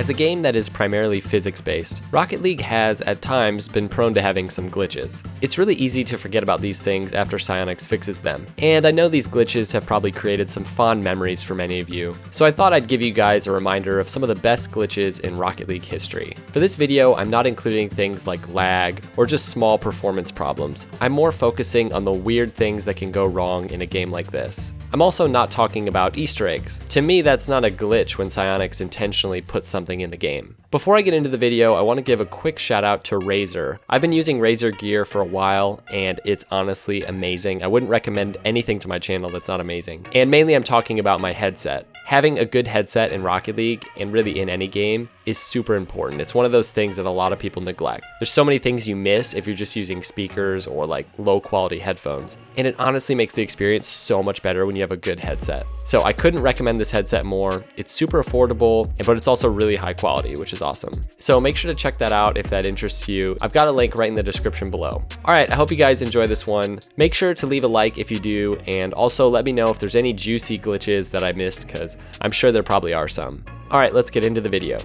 As a game that is primarily physics-based, Rocket League has, at times, been prone to having some glitches. It's really easy to forget about these things after Psyonix fixes them, and I know these glitches have probably created some fond memories for many of you, so I thought I'd give you guys a reminder of some of the best glitches in Rocket League history. For this video, I'm not including things like lag or just small performance problems. I'm more focusing on the weird things that can go wrong in a game like this. I'm also not talking about Easter eggs. To me, that's not a glitch when Psyonix intentionally puts something in the game. Before I get into the video, I want to give a quick shout out to Razer. I've been using Razer gear for a while, and it's honestly amazing. I wouldn't recommend anything to my channel that's not amazing. And mainly I'm talking about my headset. Having a good headset in Rocket League, and really in any game, is super important. It's one of those things that a lot of people neglect. There's so many things you miss if you're just using speakers or like low quality headphones. And it honestly makes the experience so much better when you have a good headset. So I couldn't recommend this headset more. It's super affordable, but it's also really high quality, which is awesome. So make sure to check that out if that interests you. I've got a link right in the description below. All right, I hope you guys enjoy this one. Make sure to leave a like if you do, and also let me know if there's any juicy glitches that I missed, because I'm sure there probably are some. All right, let's get into the video.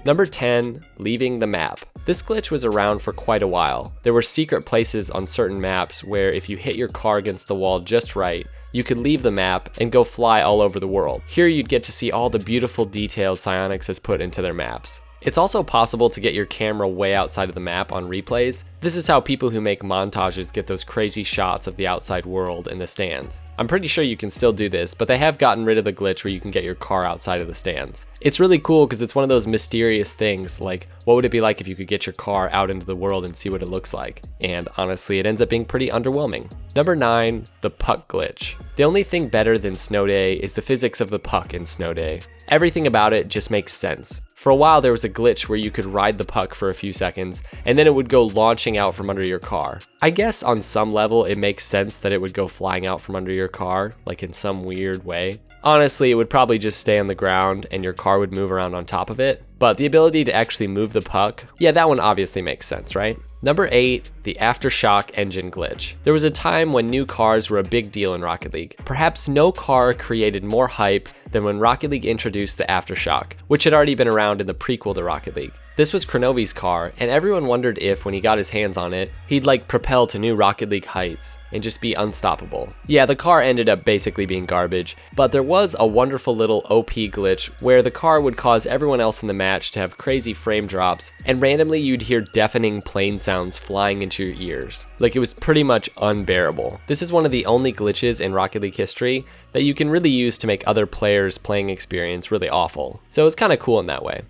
Number 10, leaving the map. This glitch was around for quite a while. There were secret places on certain maps where if you hit your car against the wall just right, you could leave the map and go fly all over the world. Here you'd get to see all the beautiful details Psyonix has put into their maps. It's also possible to get your camera way outside of the map on replays. This is how people who make montages get those crazy shots of the outside world in the stands. I'm pretty sure you can still do this, but they have gotten rid of the glitch where you can get your car outside of the stands. It's really cool because it's one of those mysterious things, like what would it be like if you could get your car out into the world and see what it looks like? And honestly, it ends up being pretty underwhelming. Number 9, the puck glitch. The only thing better than Snow Day is the physics of the puck in Snow Day. Everything about it just makes sense. For a while there was a glitch where you could ride the puck for a few seconds and then it would go launching out from under your car. I guess on some level it makes sense that it would go flying out from under your car, like in some weird way. Honestly, it would probably just stay on the ground and your car would move around on top of it. But the ability to actually move the puck, yeah, that one obviously makes sense, right? Number 8, the Aftershock engine glitch. There was a time when new cars were a big deal in Rocket League. Perhaps no car created more hype than when Rocket League introduced the Aftershock, which had already been around in the prequel to Rocket League. This was Kronovi's car, and everyone wondered if, when he got his hands on it, he'd like propel to new Rocket League heights and just be unstoppable. Yeah, the car ended up basically being garbage, but there was a wonderful little OP glitch where the car would cause everyone else in the match to have crazy frame drops, and randomly you'd hear deafening plane sounds flying into your ears. Like, it was pretty much unbearable. This is one of the only glitches in Rocket League history that you can really use to make other players' playing experience really awful. So it's kind of cool in that way.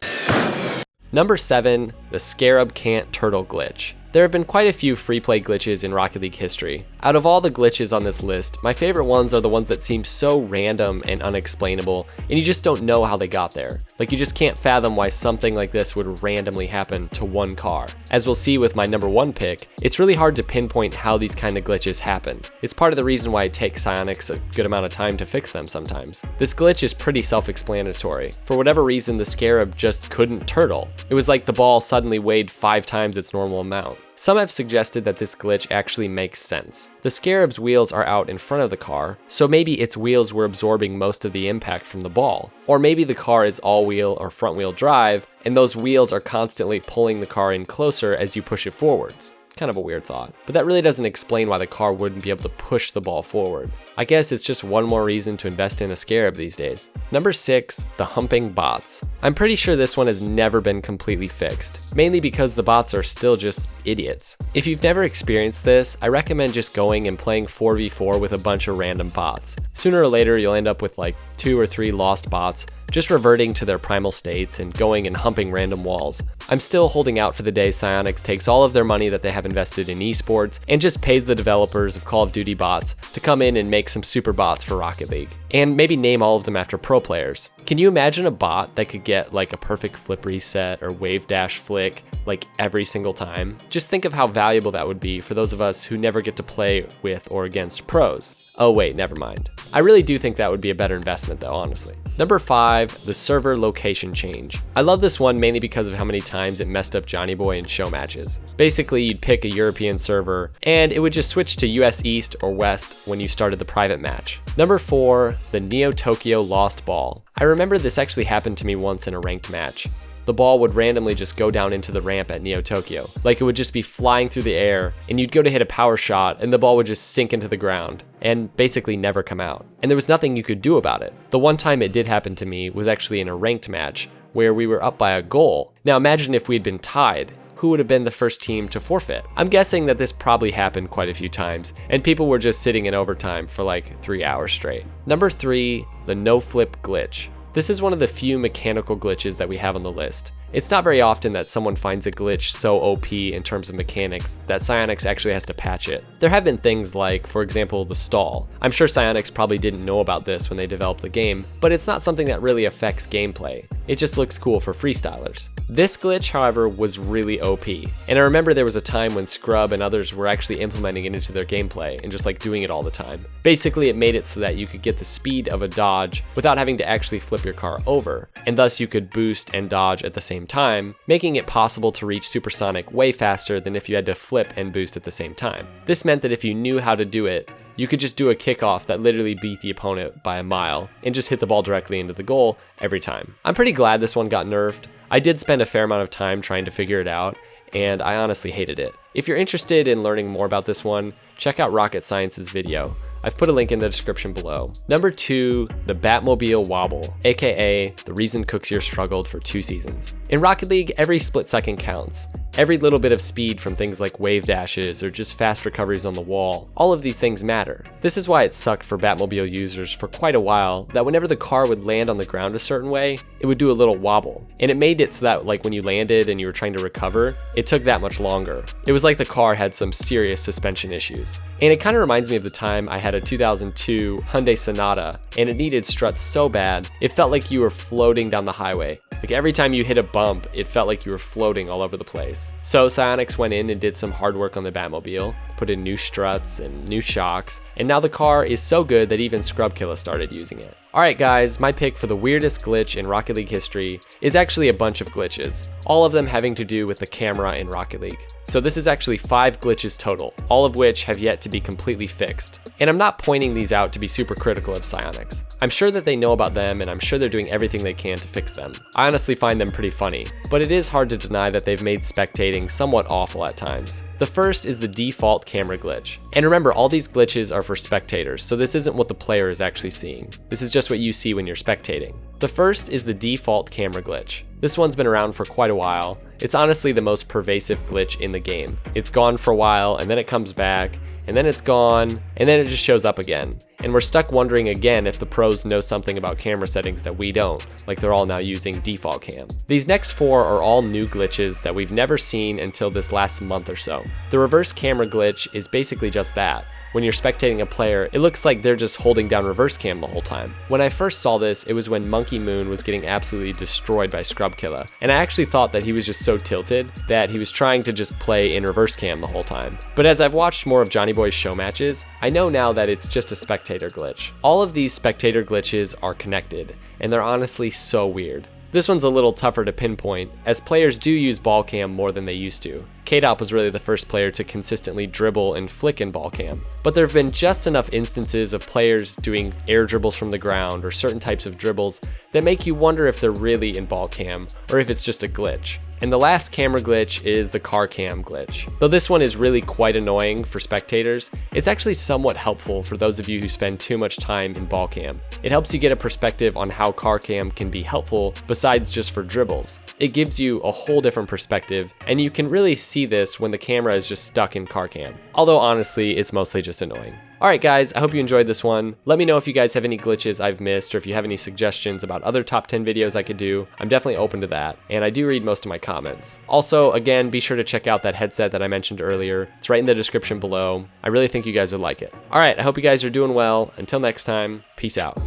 Number 7, the Scarab can't turtle glitch. There have been quite a few free play glitches in Rocket League history. Out of all the glitches on this list, my favorite ones are the ones that seem so random and unexplainable, and you just don't know how they got there. Like, you just can't fathom why something like this would randomly happen to one car. As we'll see with my number 1 pick, it's really hard to pinpoint how these kind of glitches happen. It's part of the reason why it takes Psyonix a good amount of time to fix them sometimes. This glitch is pretty self-explanatory. For whatever reason, the Scarab just couldn't turtle. It was like the ball suddenly weighed 5 times its normal amount. Some have suggested that this glitch actually makes sense. The Scarab's wheels are out in front of the car, so maybe its wheels were absorbing most of the impact from the ball. Or maybe the car is all-wheel or front-wheel drive, and those wheels are constantly pulling the car in closer as you push it forwards. Kind of a weird thought, but that really doesn't explain why the car wouldn't be able to push the ball forward. I guess it's just one more reason to invest in a Scarab these days. Number 6, the humping bots. I'm pretty sure this one has never been completely fixed, mainly because the bots are still just idiots. If you've never experienced this, I recommend just going and playing 4v4 with a bunch of random bots. Sooner or later, you'll end up with like 2 or 3 lost bots, just reverting to their primal states and going and humping random walls. I'm still holding out for the day Psyonix takes all of their money that they have invested in esports and just pays the developers of Call of Duty bots to come in and make some super bots for Rocket League. And maybe name all of them after pro players. Can you imagine a bot that could get like a perfect flip reset or wave dash flick like every single time? Just think of how valuable that would be for those of us who never get to play with or against pros. Oh wait, never mind. I really do think that would be a better investment though, honestly. Number 5, the server location change. I love this one mainly because of how many times it messed up Johnny Boy in show matches. Basically, you'd pick a European server, and it would just switch to US East or West when you started the private match. Number 4, the Neo Tokyo Lost Ball. I remember this actually happened to me once in a ranked match. The ball would randomly just go down into the ramp at Neo Tokyo. Like it would just be flying through the air, and you'd go to hit a power shot, and the ball would just sink into the ground, and basically never come out. And there was nothing you could do about it. The one time it did happen to me was actually in a ranked match, where we were up by a goal. Now imagine if we had been tied. Who would have been the first team to forfeit? I'm guessing that this probably happened quite a few times, and people were just sitting in overtime for like 3 hours straight. Number 3, the no-flip glitch. This is one of the few mechanical glitches that we have on the list. It's not very often that someone finds a glitch so OP in terms of mechanics that Psyonix actually has to patch it. There have been things like, for example, the stall. I'm sure Psyonix probably didn't know about this when they developed the game, but it's not something that really affects gameplay. It just looks cool for freestylers. This glitch, however, was really OP, and I remember there was a time when Scrub and others were actually implementing it into their gameplay and just like doing it all the time. Basically, it made it so that you could get the speed of a dodge without having to actually flip your car over, and thus you could boost and dodge at the same time, making it possible to reach supersonic way faster than if you had to flip and boost at the same time. This meant that if you knew how to do it, you could just do a kickoff that literally beat the opponent by a mile and just hit the ball directly into the goal every time. I'm pretty glad this one got nerfed. I did spend a fair amount of time trying to figure it out, and I honestly hated it. If you're interested in learning more about this one, check out Rocket Science's video. I've put a link in the description below. Number 2, the Batmobile wobble, aka the reason Cooksier struggled for 2 seasons. In Rocket League, every split second counts. Every little bit of speed from things like wave dashes or just fast recoveries on the wall, all of these things matter. This is why it sucked for Batmobile users for quite a while that whenever the car would land on the ground a certain way, it would do a little wobble. And it made it so that like when you landed and you were trying to recover, it took that much longer. It was like the car had some serious suspension issues. And it kind of reminds me of the time I had a 2002 Hyundai Sonata and it needed struts so bad, it felt like you were floating down the highway. Like every time you hit a bump, it felt like you were floating all over the place. So Psyonix went in and did some hard work on the Batmobile, put in new struts and new shocks, and now the car is so good that even Scrubkilla started using it. Alright guys, my pick for the weirdest glitch in Rocket League history is actually a bunch of glitches, all of them having to do with the camera in Rocket League. So this is actually 5 glitches total, all of which have yet to be completely fixed. And I'm not pointing these out to be super critical of Psyonix. I'm sure that they know about them and I'm sure they're doing everything they can to fix them. I honestly find them pretty funny, but it is hard to deny that they've made spectating somewhat awful at times. The first is the default camera glitch. And remember, all these glitches are for spectators, so this isn't what the player is actually seeing. This is just what you see when you're spectating. The first is the default camera glitch. This one's been around for quite a while. It's honestly the most pervasive glitch in the game. It's gone for a while, and then it comes back, and then it's gone, and then it just shows up again. And we're stuck wondering again if the pros know something about camera settings that we don't, like they're all now using default cam. These next 4 are all new glitches that we've never seen until this last month or so. The reverse camera glitch is basically just that. When you're spectating a player, it looks like they're just holding down reverse cam the whole time. When I first saw this, it was when Monkey Moon was getting absolutely destroyed by Scrubkilla, and I actually thought that he was just so tilted that he was trying to just play in reverse cam the whole time. But as I've watched more of Johnny Boy's show matches, I know now that it's just a spectator glitch. All of these spectator glitches are connected, and they're honestly so weird. This one's a little tougher to pinpoint, as players do use ball cam more than they used to. K-Dop was really the first player to consistently dribble and flick in ball cam. But there have been just enough instances of players doing air dribbles from the ground or certain types of dribbles that make you wonder if they're really in ball cam or if it's just a glitch. And the last camera glitch is the car cam glitch. Though this one is really quite annoying for spectators, it's actually somewhat helpful for those of you who spend too much time in ball cam. It helps you get a perspective on how car cam can be helpful besides just for dribbles. It gives you a whole different perspective, and you can really see this when the camera is just stuck in car cam. Although honestly, it's mostly just annoying. Alright guys, I hope you enjoyed this one. Let me know if you guys have any glitches I've missed or if you have any suggestions about other top 10 videos I could do. I'm definitely open to that, and I do read most of my comments. Also, again, be sure to check out that headset that I mentioned earlier. It's right in the description below. I really think you guys would like it. Alright, I hope you guys are doing well. Until next time, peace out.